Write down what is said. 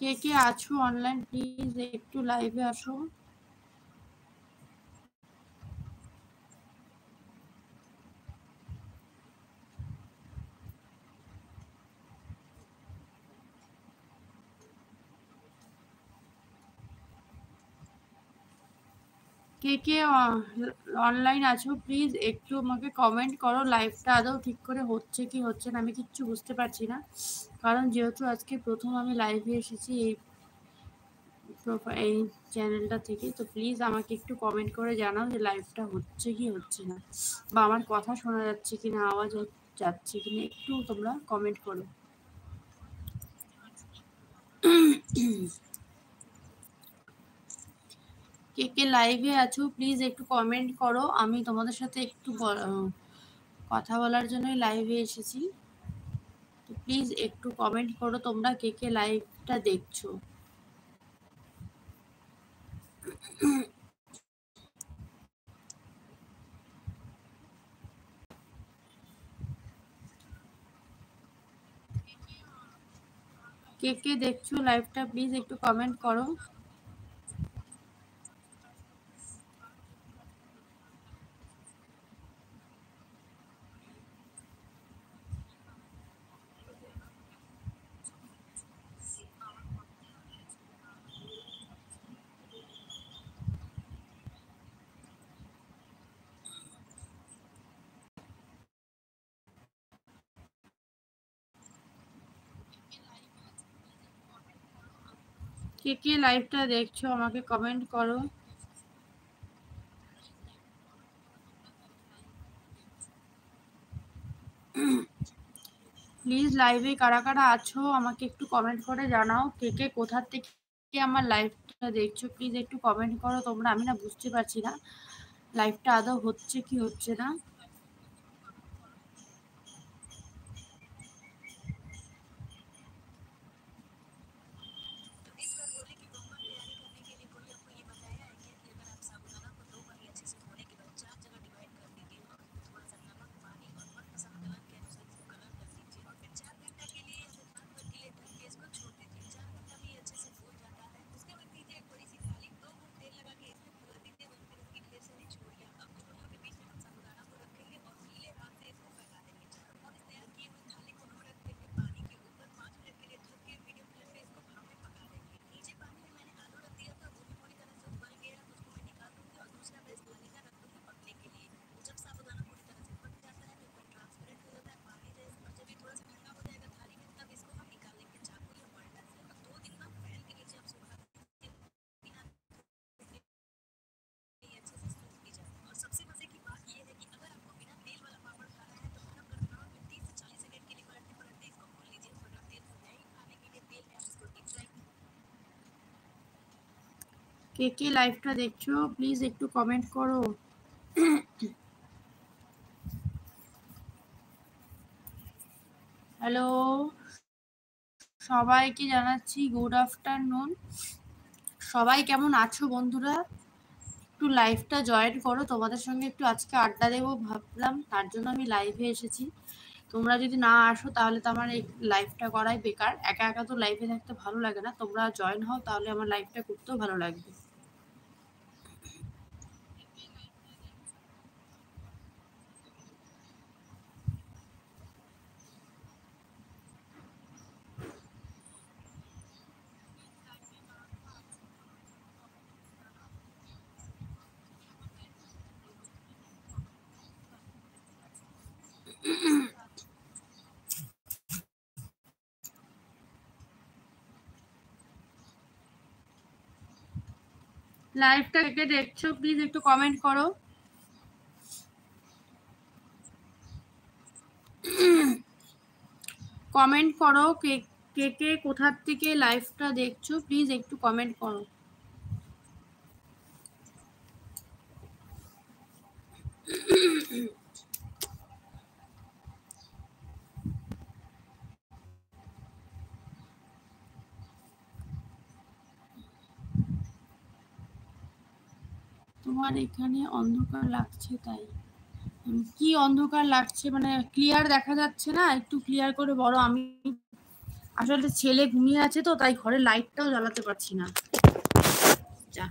কে কে আছো online please একটু লাইভে আসো। কে কে অনলাইন আছো প্লিজ একটু আমাকে কমেন্ট করো। লাইভটা আদৌ ঠিক করে হচ্ছে কি হচ্ছে না আমি কিচ্ছু বুঝতে পারছি না, কারণ যেহেতু আজকে প্রথম আমি লাইভে এসেছি এই চ্যানেলটা থেকে, তো প্লিজ আমাকে একটু কমেন্ট করে জানাও যে লাইভটা হচ্ছে কি হচ্ছে না, বা আমার কথা শোনা যাচ্ছে কি না, আওয়াজ যাচ্ছে কি না, একটু তোমরা কমেন্ট করো। কে কে লাইভে আছো প্লিজ একটু কমেন্ট করো। আমি তোমাদের সাথে একটু কথা বলার জন্যই লাইভে এসেছি, তো প্লিজ একটু কমেন্ট করো তোমরা কে কে লাইভটা দেখছো। কে কে দেখছো লাইভটা প্লিজ একটু কমেন্ট করো। কে কে লাইভটা দেখছো আমাকে কমেন্ট করো। প্লিজ লাইভে কারা কারা আছো আমাকে একটু কমেন্ট করে জানাও। কে কে কোথা থেকে আমার লাইভটা দেখছো প্লিজ একটু কমেন্ট করো তোমরা। আমি না বুঝতে পারছি না লাইভটা আদৌ হচ্ছে কি হচ্ছে না। কে কে লাইভটা দেখছো প্লিজ একটু কমেন্ট করো। হ্যালো, সবাইকে জানাচ্ছি গুড আফটারনুন। সবাই কেমন আছো বন্ধুরা? একটু লাইভটা জয়েন করো, তোমাদের সঙ্গে একটু আজকে আড্ডা দেবো ভাবলাম, তার জন্য আমি লাইভে এসেছি। তোমরা যদি না আসো তাহলে তো আমার এই লাইভটা করাই বেকার। একা একা তো লাইভে থাকতে ভালো লাগে না, তোমরা জয়েন হও তাহলে আমার লাইভটা করতেও ভালো লাগবে। লাইভটা কে দেখছো প্লিজ একটু কমেন্ট করো। কমেন্ট করো কে কে কে কোথার থেকে লাইভটা দেখছো প্লিজ একটু কমেন্ট করো। তোমার এখানে অন্ধকার লাগছে তাই। কি অন্ধকার লাগছে মানে ক্লিয়ার দেখা যাচ্ছে না? একটু ক্লিয়ার করে বলো। আমি আসলে ছেলে ঘুমিয়ে আছে তো, তাই ঘরে লাইটটাও জ্বালাতে পারছি না। যা